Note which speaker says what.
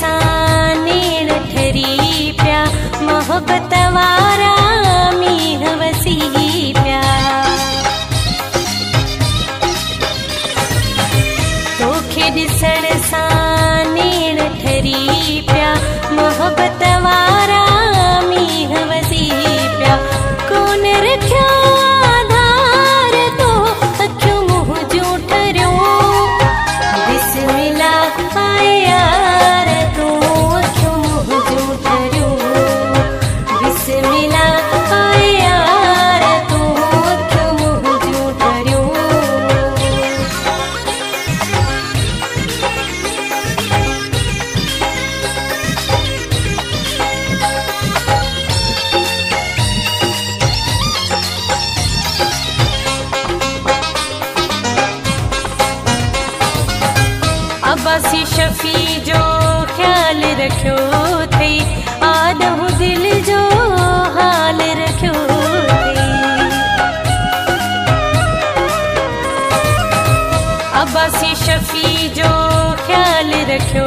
Speaker 1: सानेण ठरी प्या मोहब्बत वारा मीह वसी प्या तोखे ॾिसण सानेण ठरी प्या मोहब्बत वारा मीह वसी प्या कोन रखियो आधार तो अखियूं मुंहुं जूं ठरियो बिस्मिल्लाह आए यार तू अखियूं मुंहुं जूं ठरियो बिस्मिल्लाह आए यार तू अखियूं मुंहुं जूं ठरियो अब्बासी शफी जो ख्याल रखियो थई आदम दिल जो हाल रखियो थई अब्बासी शफी जो ख्याल रखियो